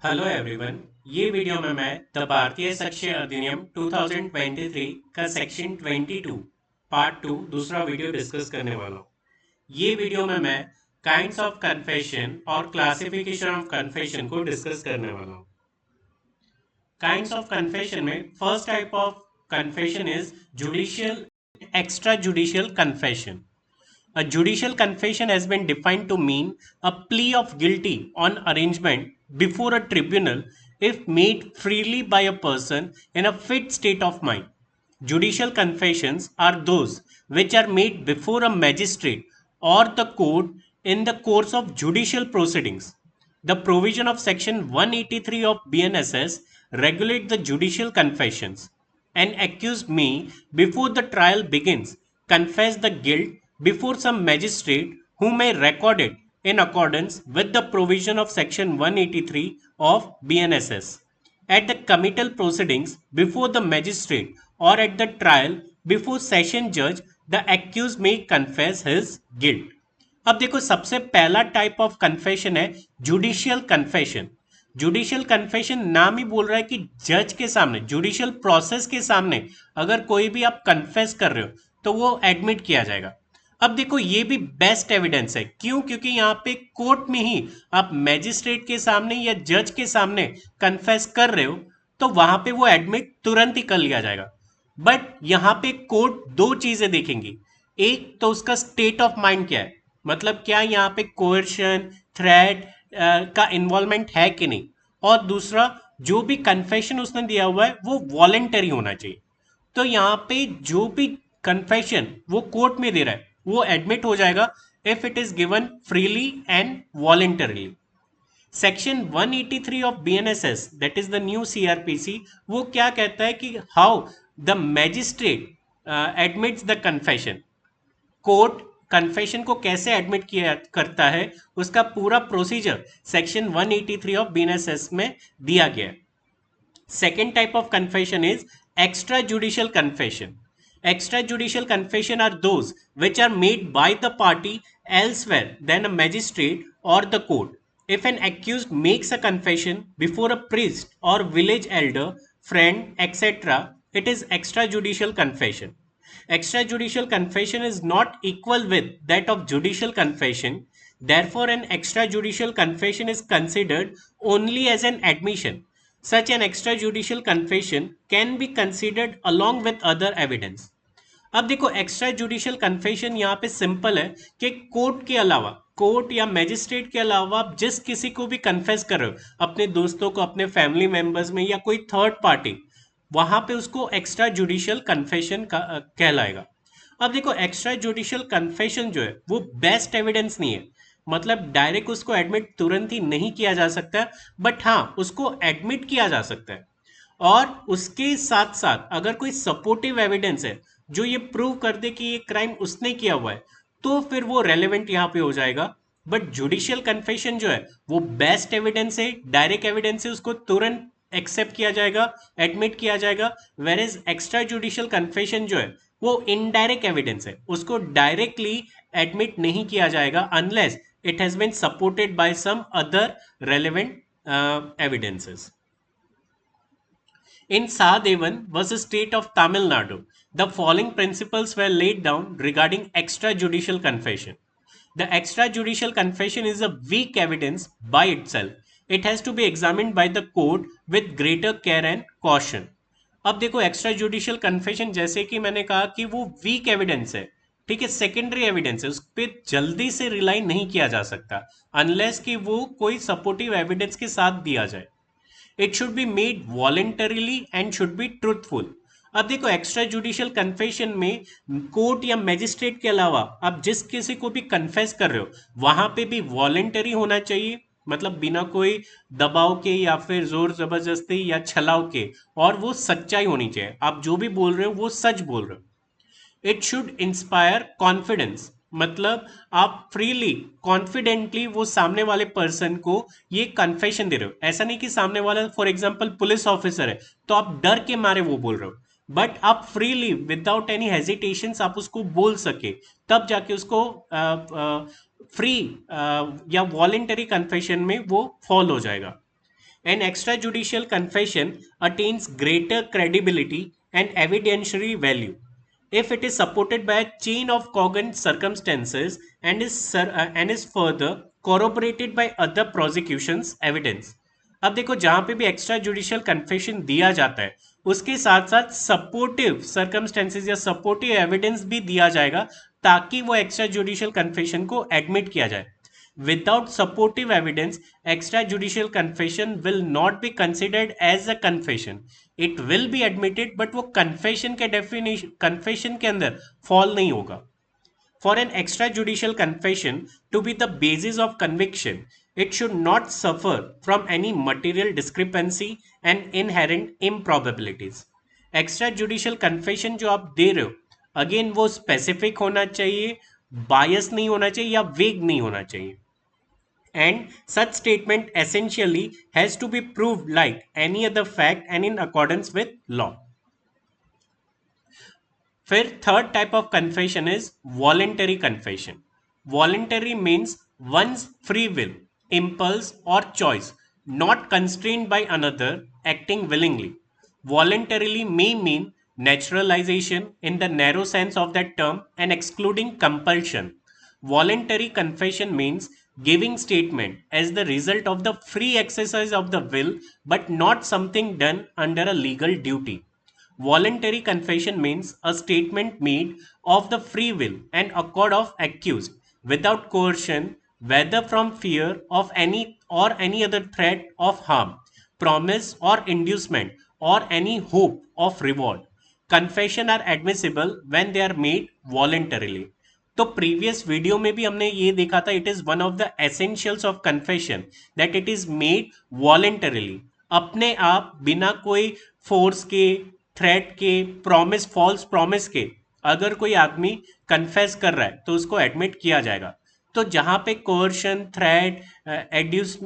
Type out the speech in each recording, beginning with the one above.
Hello everyone. ये video में मैं द भारतीय साक्ष्य अधिनियम 2023 का सेक्शन 22 पार्ट 2 दूसरा वीडियो डिस्कस करने वाला हूँ। ये वीडियो में मैं काइंड्स ऑफ कन्फेशन और क्लासिफिकेशन ऑफ कन्फेशन को डिस्कस करने वाला हूँ। काइंड्स ऑफ कन्फेशन में first type of confession is judicial extra judicial confession. A judicial confession has been defined to mean a plea of guilty on arrangement before a tribunal if made freely by a person in a fit state of mind. Judicial confessions are those which are made before a magistrate or the court in the course of judicial proceedings. The provision of section 183 of BNSS regulate the judicial confessions. An accused may, before the trial begins, confess the guilt before some magistrate who may record it in accordance with the provision of section 183 of BNSS. At the committal proceedings before the magistrate or at the trial before session judge, the accused may confess his guilt. अब देखो, सबसे पहला type of confession है judicial confession. Judicial confession नाम ही बोल रहा है कि जज के सामने, जुडिशियल प्रोसेस के सामने अगर कोई भी आप कन्फेस कर रहे हो तो वो एडमिट किया जाएगा. अब देखो, ये भी बेस्ट एविडेंस है. क्यों? क्योंकि यहाँ पे कोर्ट में ही आप मैजिस्ट्रेट के सामने या जज के सामने कन्फेस कर रहे हो तो वहां पे वो एडमिट तुरंत ही कर लिया जाएगा. बट यहाँ पे कोर्ट दो चीजें देखेंगी. एक तो उसका स्टेट ऑफ माइंड क्या है, मतलब क्या यहाँ पे कोerशन, थ्रेट का इन्वॉल्वमेंट है कि नहीं, और दूसरा जो भी कन्फेशन उसने दिया हुआ है वो वॉलेंटरी होना चाहिए. तो यहाँ पे जो भी कन्फेशन वो कोर्ट में दे रहा है वो एडमिट हो जाएगा if it is given freely and voluntarily. Section 183 of BNSS, that is the new CrPC, वो क्या कहता है कि how the magistrate admits the confession. Court confession को कैसे एडमिट किया करता है उसका पूरा प्रोसीजर सेक्शन 183 ऑफ बीएनएसएस में दिया गया है. Second type of confession is extrajudicial confession. Extrajudicial confession are those which are made by the party elsewhere than a magistrate or the court. If an accused makes a confession before a priest or village elder, friend, etc., it is extrajudicial confession. Extrajudicial confession is not equal with that of judicial confession. Therefore, an extrajudicial confession is considered only as an admission. Such an extrajudicial confession can be considered along with other evidence. अब देखो, extra judicial confession यहाँ पे simple है कि court के अलावा, court या magistrate के अलावा आप जिस किसी को भी कन्फेस कर रहे हो, अपने दोस्तों को, अपने फैमिली मेंबर्स में या कोई थर्ड पार्टी, वहां पे उसको एक्स्ट्रा जुडिशियल कन्फेशन कहलाएगा. अब देखो, एक्स्ट्रा जुडिशियल कन्फेशन जो है वो बेस्ट एविडेंस नहीं है, मतलब डायरेक्ट उसको एडमिट तुरंत ही नहीं किया जा सकता, बट हाँ उसको एडमिट किया जा सकता है. और उसके साथ साथ अगर कोई सपोर्टिव एविडेंस है जो ये प्रूव कर दे कि ये क्राइम उसने किया हुआ है तो फिर वो रेलेवेंट यहाँ पे हो जाएगा. बट जुडिशियल कन्फेशन जो है वो बेस्ट एविडेंस है, डायरेक्ट एविडेंस है, उसको तुरंत एक्सेप्ट किया जाएगा, एडमिट किया जाएगा. Whereas extra judicial confession जो है वो इनडायरेक्ट एविडेंस है, उसको डायरेक्टली एडमिट नहीं किया जाएगा unless it has been supported by some other relevant evidences. In Sahadevan versus state of Tamil Nadu, the following principles were laid down regarding extrajudicial confession. The extrajudicial confession is a weak evidence by itself. It has to be examined by the court with greater care and caution. अब देखो, extra judicial confession जैसे कि मैंने कहा कि वो week evidence है, ठीक है, सेकेंडरी एविडेंस है, उस पर जल्दी से रिलाई नहीं किया जा सकता अनलेस कि वो कोई सपोर्टिव एविडेंस के साथ दिया जाए. It should be made voluntarily and should be truthful. अब देखो, एक्स्ट्रा जुडिशियल कन्फेशन में कोर्ट या मैजिस्ट्रेट के अलावा आप जिस किसी को भी कन्फेस कर रहे हो वहां पे भी वॉलेंटरी होना चाहिए, मतलब बिना कोई दबाव के या फिर जोर जबरदस्ती या छलाव के, और वो सच्चाई होनी चाहिए, आप जो भी बोल रहे हो वो सच बोल रहे हो. इट शुड इंस्पायर कॉन्फिडेंस, मतलब आप फ्रीली कॉन्फिडेंटली वो सामने वाले पर्सन को ये कन्फेशन दे रहे हो. ऐसा नहीं कि सामने वाला फॉर एग्जांपल पुलिस ऑफिसर है तो आप डर के मारे वो बोल रहे हो, बट आप फ्रीली विदाउट एनी हेजिटेशन आप उसको बोल सके, तब जाके उसको फ्री या वॉलेंटरी कन्फेशन में वो फॉल हो जाएगा. An extrajudicial confession attains greater credibility and evidentiary value if it is supported by a chain of cogent circumstances and is further corroborated by other prosecution's evidence. अब देखो जहां पे भी एक्स्ट्रा जुडिशियल कन्फेशन दिया जाता है उसके साथ साथ सपोर्टिव सर्कमस्टेंसेज या सपोर्टिव एविडेंस भी दिया जाएगा ताकि वो एक्स्ट्रा जुडिशियल कन्फेशन को एडमिट किया जाए. Without supportive evidence, extrajudicial confession will not be considered as a confession. It will be admitted, but वो confession के definition confession के अंदर fall नहीं होगा. For an extrajudicial confession to be the basis of conviction, it should not suffer from any material discrepancy and inherent improbabilities. Extrajudicial confession जो आप दे रहे हो, अगेन वो स्पेसिफिक होना चाहिए, बायस नहीं होना चाहिए या वेग नहीं होना चाहिए. And such statement essentially has to be proved like any other fact and in accordance with law. फिर third type of confession is voluntary confession. Voluntary means one's free will, impulse or choice, not constrained by another, acting willingly. Voluntarily may mean naturalization in the narrow sense of that term and excluding compulsion. Voluntary confession means giving statement as the result of the free exercise of the will but not something done under a legal duty. Voluntary confession means a statement made of the free will and accord of accused without coercion, whether from fear of any other threat of harm, promise or inducement, or any hope of reward. Confession are admissible when they are made voluntarily. तो previous video में भी हमने ये देखा था, it is one of the essentials of confession that it is made voluntarily, अपने आप बिना कोई फोर्स के, थ्रेट के, प्रॉमिस, फॉल्स प्रॉमिस के अगर कोई आदमी कन्फेस कर रहा है तो उसको एडमिट किया जाएगा. तो जहां पे कोर्शन, थ्रेट,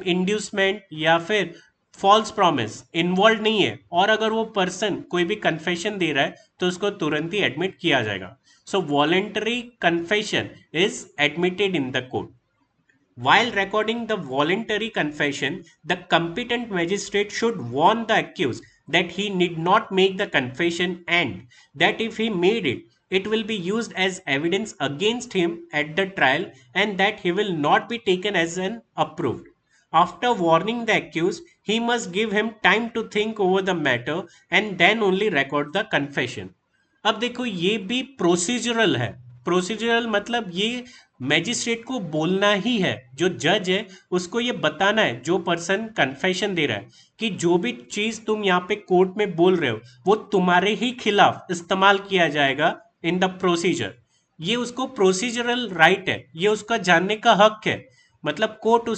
इंड्यूसमेंट या फिर फॉल्स प्रॉमिस इन्वॉल्व नहीं है और अगर वो पर्सन कोई भी कन्फेशन दे रहा है तो उसको तुरंत ही एडमिट किया जाएगा. So voluntary confession is admitted in the court. While recording the voluntary confession, the competent magistrate should warn the accused that he need not make the confession and that if he made it, it will be used as evidence against him at the trial and that he will not be taken as an approved. After warning the accused, he must give him time to think over the matter and then only record the confession. अब देखो ये भी procedural है. Procedural मतलब ये magistrate को बोलना ही है, जो जज है उसको ये बताना है, जो पर्सन कन्फेशन दे रहा है, कि जो भी चीज तुम यहाँ पे कोर्ट में बोल रहे हो वो तुम्हारे ही खिलाफ इस्तेमाल किया जाएगा इन द प्रोसीजर. ये उसको प्रोसीजरल राइट है, ये उसका जानने का हक है. मतलब कोर्ट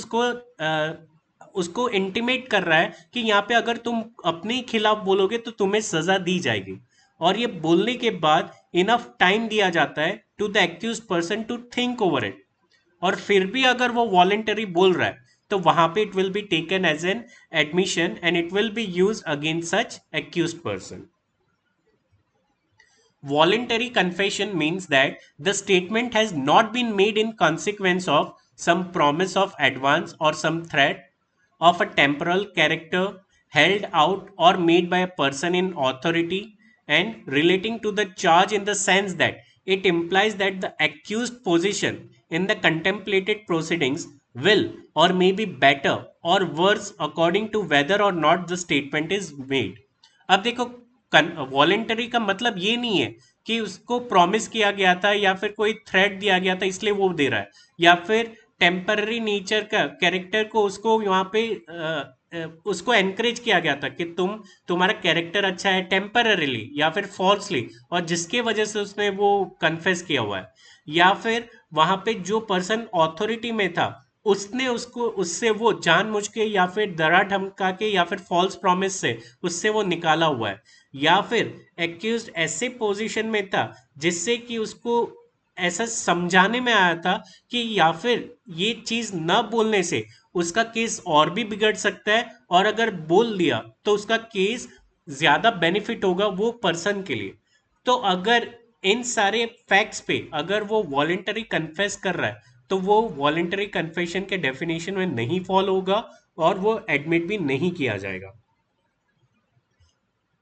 उसको इंटीमेट कर रहा है कि यहाँ पे अगर तुम अपने खिलाफ बोलोगे तो तुम्हें सजा दी जाएगी. और ये बोलने के बाद इनफ टाइम दिया जाता है to the accused person to think over it. और फिर भी अगर वो वॉलेंटरी बोल रहा है तो वहां पे it will be taken as an admission and it will be use against such accused person. Voluntary confession means that the statement has not been made in consequence of some promise of advance or some threat of a temporal character held out or made by a person in authority and relating to the charge in the sense that it implies that the accused position in the contemplated proceedings will or may be better or worse according to whether or not the statement is made. अब देखो voluntary का मतलब ये नहीं है कि उसको promise किया गया था या फिर कोई थ्रेट दिया गया था इसलिए वो दे रहा है, या फिर टेम्पररी नेचर का कैरेक्टर को उसको वहाँ पे उसको एनकरेज किया गया था कि तुम्हारा कैरेक्टर अच्छा है टेम्पररीली या फिर फॉल्सली, और जिसके वजह से उसने वो कन्फेस किया हुआ है. या फिर वहाँ पे जो पर्सन ऑथोरिटी में था उसने उससे वो जानबूझ के या फिर डरा धमका के या फिर फॉल्स प्रॉमिस से उससे वो निकाला हुआ है. या फिर एक्यूज्ड ऐसे पोजीशन में था जिससे कि उसको ऐसा समझाने में आया था कि या फिर ये चीज न बोलने से उसका केस और भी बिगड़ सकता है, और अगर बोल दिया तो उसका केस ज्यादा बेनिफिट होगा वो पर्सन के लिए. तो अगर इन सारे फैक्ट्स पे अगर वो वॉलेंटरी कन्फेस कर रहा है तो वो वॉलेंटरी कन्फेशन के डेफिनेशन में नहीं फॉल होगा और वो एडमिट भी नहीं किया जाएगा।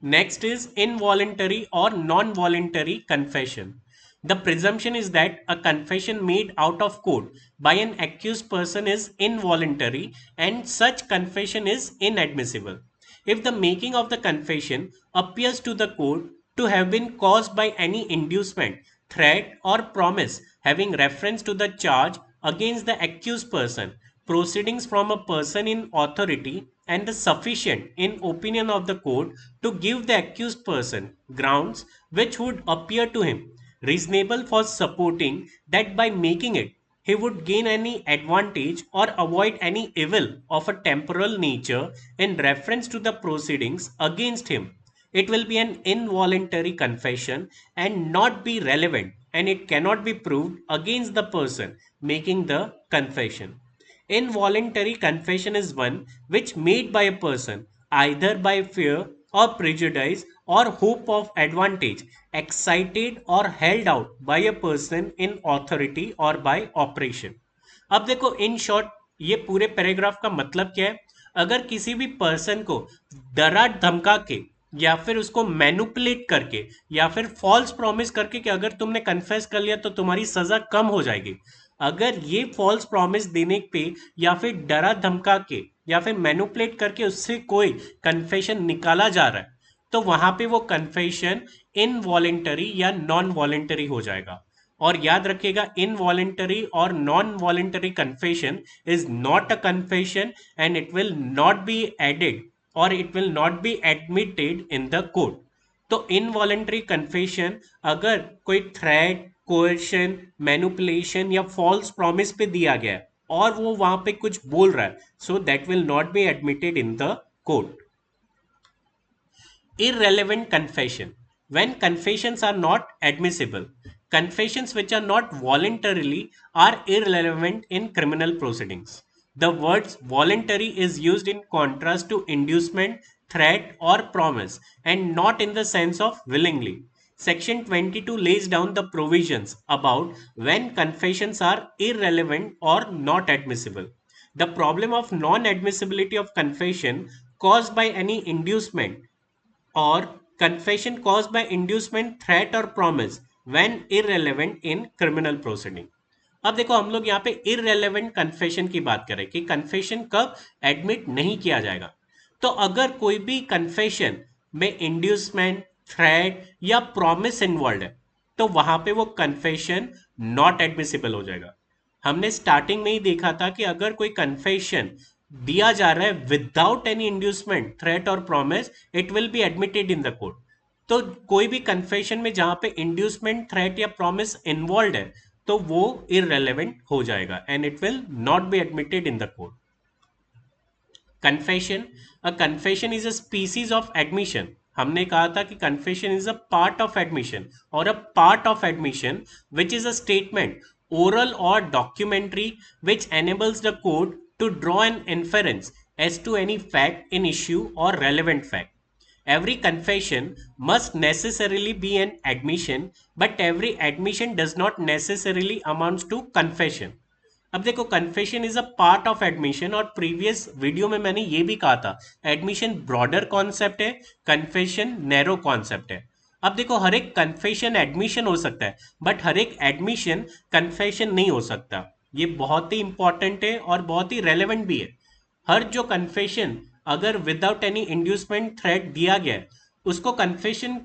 Next is involuntary or non-voluntary confession. The presumption is that a confession made out of court by an accused person is involuntary and such confession is inadmissible. If the making of the confession appears to the court to have been caused by any inducement, threat, or promise having reference to the charge against the accused person, proceedings from a person in authority, and the sufficient, in opinion of the court, to give the accused person grounds which would appear to him reasonable for supporting that by making it he would gain any advantage or avoid any evil of a temporal nature in reference to the proceedings against him, it will be an involuntary confession and not be relevant, and it cannot be proved against the person making the confession. Involuntary confession is one which made by a person either by fear or prejudice or hope of advantage, excited or held out by a person in authority or by operation. अब देखो in short ये पूरे paragraph का मतलब क्या है। अगर किसी भी पर्सन को डरा धमका के या फिर उसको मैनुपुलेट करके या फिर फॉल्स प्रॉमिस करके कि अगर तुमने कन्फेस कर लिया तो तुम्हारी सजा कम हो जाएगी, अगर ये फॉल्स प्रॉमिस देने पे या फिर डरा धमका के या फिर मैनुपुलेट करके उससे कोई कन्फेशन निकाला जा रहा है तो वहां पे वो कन्फेशन इनवॉलेंटरी या नॉन वॉलेंटरी हो जाएगा। और याद रखिएगा इनवॉलेंटरी और non voluntary confession is not a confession and it will not be added और it will not be admitted in the court. तो इनवॉलेंटरी कन्फेशन अगर कोई थ्रेट, कोएर्शन, मैनिपुलेशन या फॉल्स प्रॉमिस पे दिया गया है और वो वहां पे कुछ बोल रहा है, so that will not be admitted in the court. Irrelevant confession. When confessions are not admissible, confessions which are not voluntarily are irrelevant in criminal proceedings. The words voluntary is used in contrast to inducement, threat, or promise, and not in the sense of willingly. Section 22 lays down the provisions about when confessions are irrelevant or not admissible. The problem of non admissibility of confession caused by any inducement or confession caused by inducement, threat or promise when irrelevant in criminal proceeding. अब देखो हम लोग यहाँ पे irrelevant confession की बात करें कि confession कब admit नहीं किया जाएगा। तो अगर कोई भी confession में inducement, threat या promise involved है तो वहां पे वो confession not admissible हो जाएगा। हमने स्टार्टिंग में ही देखा था कि अगर कोई कन्फेशन दिया जा रहा है विदाउट एनी इंड्यूसमेंट, थ्रेट और promise, it will be admitted in the court. तो कोई भी कन्फेशन में जहां पे इंड्यूसमेंट, थ्रेट या प्रॉमिस इन्वॉल्व है तो वो इररेलेवेंट हो जाएगा and it will not be admitted in the court. Confession, a confession is a species of admission. हमने कहा था कि confession is a part of admission और a part of admission which is a statement oral or documentary which enables the court to draw an inference as to any fact in issue or relevant fact. Every confession must necessarily be an admission, but every admission does not necessarily amounts to confession. अब देखो confession is a part of admission और previous video में मैंने ये भी कहा था admission broader concept है, कन्फेशन नैरो कॉन्सेप्ट है। अब देखो हर एक कन्फेशन एडमिशन हो सकता है बट हर एक एडमिशन कन्फेशन नहीं हो सकता। ये बहुत ही इंपॉर्टेंट है और बहुत ही रेलेवेंट भी है। हर जो कन्फेशन अगर विदाउट एनी इंड्यूसमेंट थ्रेट दिया गया है उसको कन्फेशन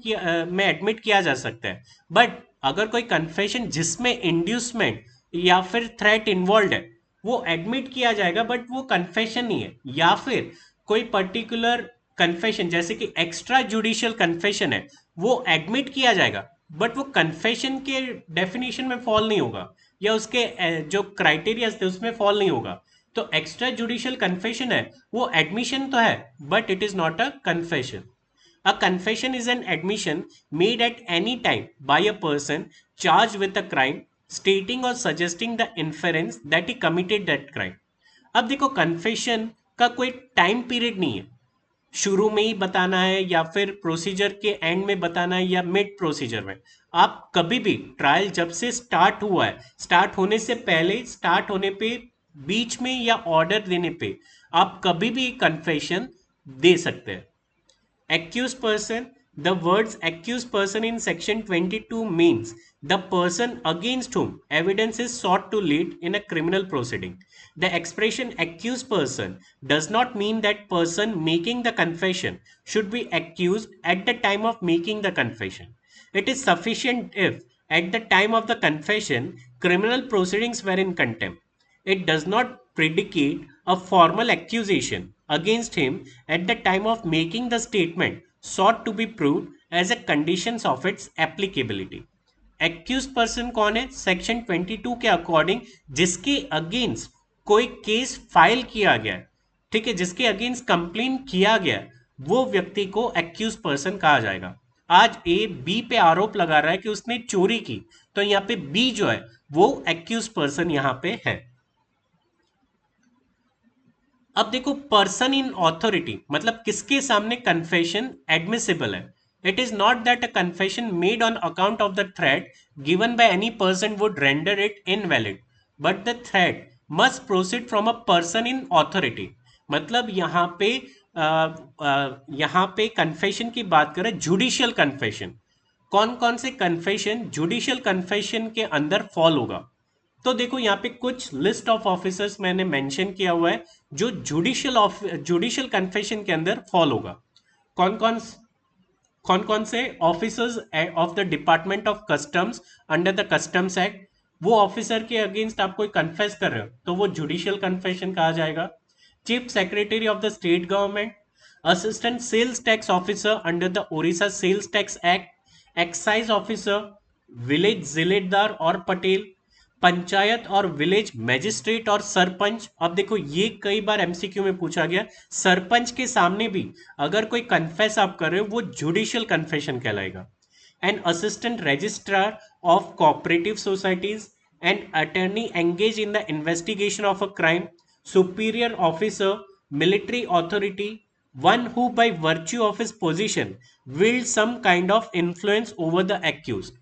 में एडमिट किया जा सकता है, बट अगर कोई कन्फेशन जिसमें इंड्यूसमेंट या फिर थ्रेट इन्वॉल्व है वो एडमिट किया जाएगा बट वो कन्फेशन नहीं है। या फिर कोई पर्टिकुलर कन्फेशन जैसे कि एक्स्ट्रा जुडिशियल कन्फेशन है वो एडमिट किया जाएगा बट वो कन्फेशन के डेफिनेशन में फॉल नहीं होगा या उसके जो क्राइटेरिया थे उसमें फॉल नहीं होगा। तो एक्स्ट्रा जुडिशियल कन्फेशन है वो एडमिशन तो है but it is not a confession. A confession is an admission made at any time by a person charged with a crime, stating or suggesting the inference that he committed that crime. अब देखो confession का कोई time period नहीं है। शुरू में ही बताना है या फिर प्रोसीजर के एंड में बताना है या मिड प्रोसीजर में। आप कभी भी ट्रायल जब से स्टार्ट हुआ है, स्टार्ट होने से पहले, स्टार्ट होने पे, बीच में या ऑर्डर देने पे आप कभी भी कन्फेशन दे सकते हैं। Accused person. The words accused person in section 22 means the person against whom evidence is sought to lead in a criminal proceeding. The expression accused person does not mean that person making the confession should be accused at the time of making the confession. It is sufficient if at the time of the confession criminal proceedings were in contempt. It does not predicate a formal accusation against him at the time of making the statement sought to be proved as a conditions of its applicability. Accused person कौन है? Section 22 के according जिसके against कोई case file किया गया, ठीक है, जिसके अगेंस्ट कंप्लेन किया गया, वो व्यक्ति को एक्यूज पर्सन कहा जाएगा। आज ए बी पे आरोप लगा रहा है कि उसने चोरी की, तो यहाँ पे बी जो है वो एक्यूज पर्सन यहाँ पे है। अब देखो, पर्सन इन ऑथोरिटी मतलब किसके सामने कन्फेशन एडमिसिबल है। It is not that a confession made on account of the threat given by any person would render it invalid, but the threat must proceed from a person in authority. मतलब यहाँ पे confession की बात करें, judicial confession. कौन कौन से confession judicial confession के अंदर फॉल होगा? तो देखो, यहाँ पे कुछ लिस्ट ऑफ ऑफिसर्स मैंने मेंशन किया हुआ है जो जुडिशियल कन्फेशन के अंदर फॉल होगा। कौन कौन कौन कौन से officers of the department of customs under the customs act, वो ऑफिसर के अगेंस्ट आप कोई कन्फेस कर रहे हो तो वो जुडिशियल कन्फेशन कहा जाएगा। Chief secretary of the state government, assistant sales tax officer under the Odisha sales tax act, excise officer, village जिलेदार और पटेल, पंचायत और विलेज मैजिस्ट्रेट और सरपंच। अब देखो, ये कई बार एमसीक्यू में पूछा गया, सरपंच के सामने भी अगर कोई कन्फेस आप कर रहे हो वो जुडिशियल कन्फेशन कहलाएगा। And assistant registrar of cooperative societies and attorney engage in the investigation of a crime, superior officer, military authority, one who by virtue of his position wields some kind of influence over the accused।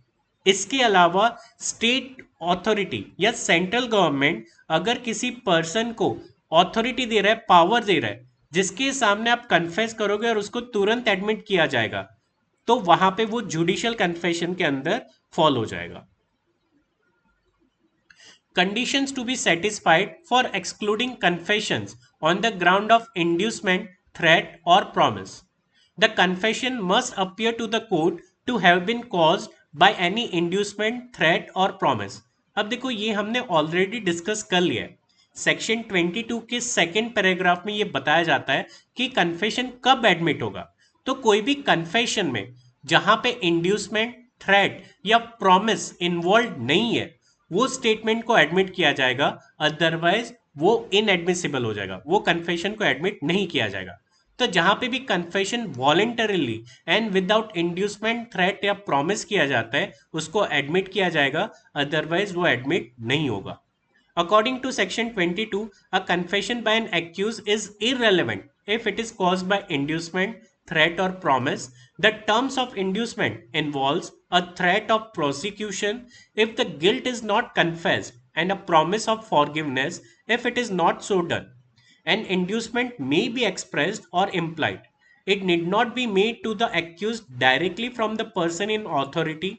इसके अलावा state authority या central government अगर किसी person को authority दे रहा है, power दे रहा है, जिसके सामने आप कन्फेस करोगे और उसको तुरंत एडमिट किया जाएगा, तो वहां पे वो जुडिशियल कन्फेशन के अंदर फॉल हो जाएगा। Conditions to be satisfied for excluding confessions on the ground of inducement, threat, or promise. The confession must appear to the court to have been caused by any inducement, threat, or promise। अब देखो, ये हमने already discuss कर लिया है। Section 22 के second paragraph में ये बताया जाता है कि कन्फेशन कब एडमिट होगा। तो कोई भी कन्फेशन में जहां पे इंड्यूसमेंट, थ्रेट या प्रॉमिस इन्वॉल्व नहीं है, वो स्टेटमेंट को एडमिट किया जाएगा, अदरवाइज वो इनएडमिसिबल हो जाएगा, वो कन्फेशन को एडमिट नहीं किया जाएगा। तो जहां पे भी confession voluntarily and without inducement, threat या प्रॉमिस किया जाता है, उसको एडमिट किया जाएगा, अदरवाइज वो एडमिट नहीं होगा। According to section 22, a confession by an accused is irrelevant if it is caused by inducement, threat or promise. The terms of inducement involves a threat of prosecution if the guilt is not confessed and a promise of forgiveness if it is not so done. An inducement may be expressed or implied. It need not be made to the accused directly from the person in authority.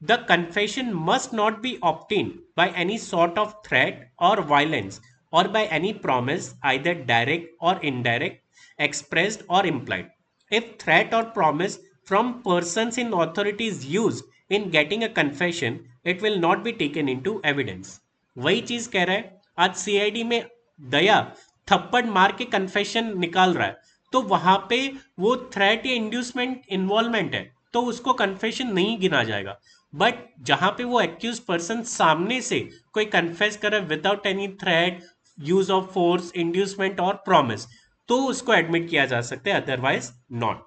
The confession must not be obtained by any sort of threat or violence or by any promise, either direct or indirect, expressed or implied. If threat or promise from persons in authority is used in getting a confession, it will not be taken into evidence। वही चीज कह रहा है, आज CID में दया थप्पड़ मार के कन्फेशन निकाल रहा है, तो वहां पे वो थ्रेट या इंड्यूसमेंट इन्वॉल्वमेंट है, तो उसको कन्फेशन नहीं गिना जाएगा। बट जहां पे वो एक्यूज पर्सन सामने से कोई कन्फेस करे without any threat, use of force, inducement और प्रॉमिस, तो उसको एडमिट किया जा सकता है, otherwise not.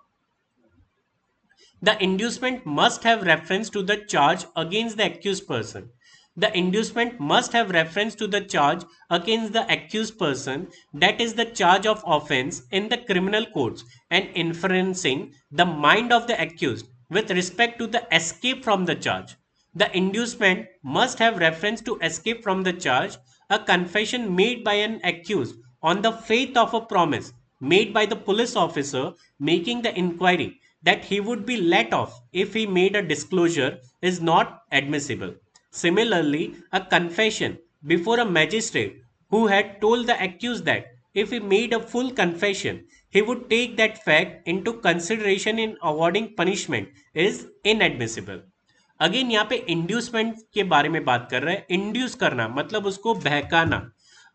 The inducement must have reference to the charge against the accused person. The inducement must have reference to the charge against the accused person, that is the charge of offense in the criminal courts, and inferencing the mind of the accused with respect to the escape from the charge. The inducement must have reference to escape from the charge, a confession made by an accused on the faith of a promise made by the police officer making the inquiry that he would be let off if he made a disclosure is not admissible. Similarly, a confession before a magistrate who had told the accused that if he made a full confession, he would take that fact into consideration in awarding punishment is inadmissible. Again यहाँ पे inducement के बारे में बात कर रहे हैं. Induce करना मतलब उसको बहकाना.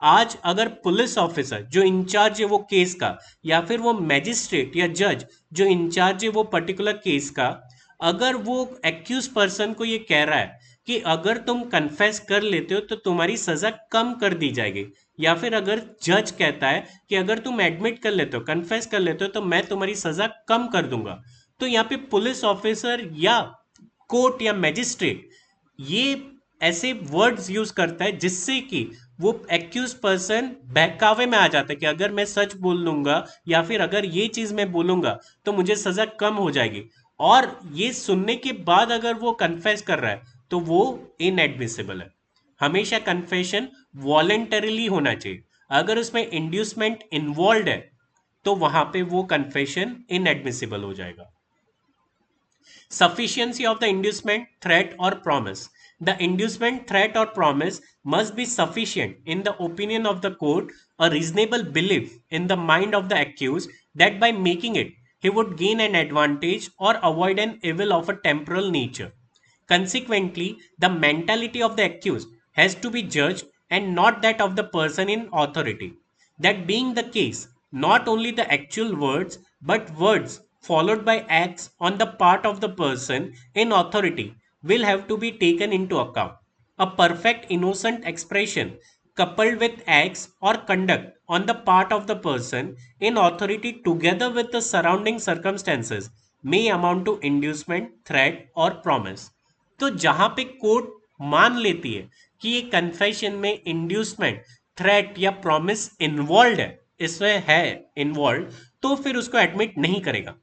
आज अगर पुलिस ऑफिसर जो इंचार्ज है वो केस का, या फिर वो मैजिस्ट्रेट या जज जो इंचार्ज है वो पर्टिकुलर केस का, अगर वो एक्यूज पर्सन को ये कह रहा है कि अगर तुम कन्फेस कर लेते हो तो तुम्हारी सजा कम कर दी जाएगी, या फिर अगर जज कहता है कि अगर तुम एडमिट कर लेते हो, कन्फेस कर लेते हो तो मैं तुम्हारी सजा कम कर दूंगा, तो यहाँ पे पुलिस ऑफिसर या कोर्ट या मैजिस्ट्रेट ये ऐसे वर्ड्स यूज करता है जिससे कि वो एक्यूज पर्सन बहकावे में आ जाता है कि अगर मैं सच बोल लूंगा या फिर अगर ये चीज मैं बोलूंगा तो मुझे सजा कम हो जाएगी, और ये सुनने के बाद अगर वो कन्फेस कर रहा है तो वो इनएडमिसिबल है. हमेशा कन्फेशन वॉलेंटरीली होना चाहिए. अगर उसमें इंड्यूसमेंट इन्वॉल्व है तो वहां पे वो कन्फेशन इनएडमिसिबल हो जाएगा. Sufficiency of the inducement, threat or promise. The inducement, threat or promise must be sufficient in the opinion of the court, a reasonable belief in the mind of the accused that by making it he would gain an advantage or avoid an evil of a temporal nature. Consequently, the mentality of the accused has to be judged and not that of the person in authority. That being the case, not only the actual words but words followed by acts on the part of the person in authority will have to be taken into account. A perfect innocent expression coupled with acts or conduct on the part of the person in authority together with the surrounding circumstances may amount to inducement, threat or promise. तो जहां पे court मान लेती है कि ये confession में inducement, threat या प्रॉमिस इन्वॉल्व है, इसमें है इन्वॉल्व, तो फिर उसको एडमिट नहीं करेगा.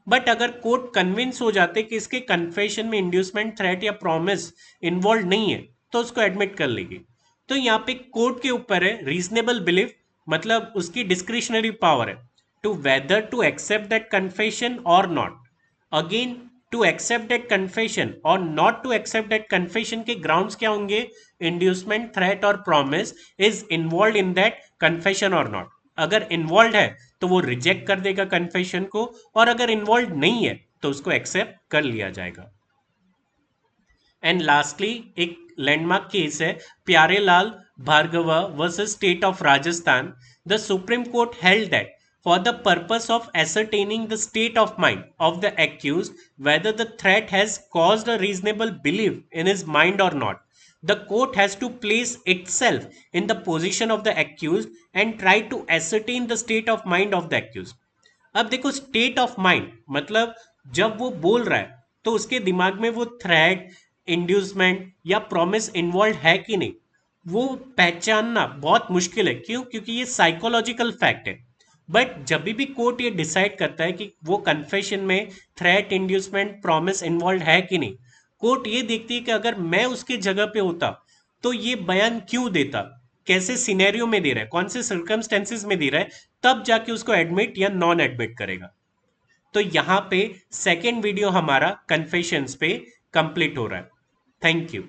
बट अगर कोर्ट कन्विंस हो जाते कि इसके कन्फेशन में इंड्यूसमेंट, थ्रेट या प्रॉमिस इन्वॉल्व नहीं है तो उसको एडमिट कर लेगी. तो यहाँ पे कोर्ट के ऊपर है रीजनेबल बिलीफ, मतलब उसकी डिस्क्रिशनरी पावर है to whether to accept that confession और not. Again to accept that confession और not to accept that confession के ग्राउंड्स क्या होंगे? इंड्यूसमेंट, थ्रेट और promise is involve in that confession और नॉट. अगर इन्वॉल्व है तो वो रिजेक्ट कर देगा कन्फेशन को, और अगर इन्वॉल्व नहीं है तो उसको एक्सेप्ट कर लिया जाएगा. एंड लास्टली एक लैंडमार्क केस है Pyarelal Bhargava versus state of Rajasthan. The supreme court held that for the purpose of ascertaining the state of mind of the accused whether the threat has caused a reasonable belief in his mind or not, the court has to place itself in the position of the accused and try to ascertain the state of mind of the accused. अब देखो state of mind मतलब जब वो बोल रहा है तो उसके दिमाग में वो थ्रेट, इंड्यूसमेंट या प्रॉमिस इन्वॉल्व है कि नहीं, वो पहचानना बहुत मुश्किल है. क्यों? क्योंकि ये साइकोलॉजिकल फैक्ट है. बट जब भी कोर्ट ये डिसाइड करता है कि वो कन्फेशन में थ्रेट, इंड्यूसमेंट, प्रॉमिस इन्वॉल्व है कि नहीं, कोर्ट ये देखती है कि अगर मैं उसकी जगह पे होता तो ये बयान क्यों देता, कैसे सिनेरियो में दे रहा है, कौन से सर्कमस्टेंसेस में दे रहा है, तब जाके उसको एडमिट या नॉन एडमिट करेगा. तो यहाँ पे सेकेंड वीडियो हमारा कन्फेशंस पे कंप्लीट हो रहा है. Thank you.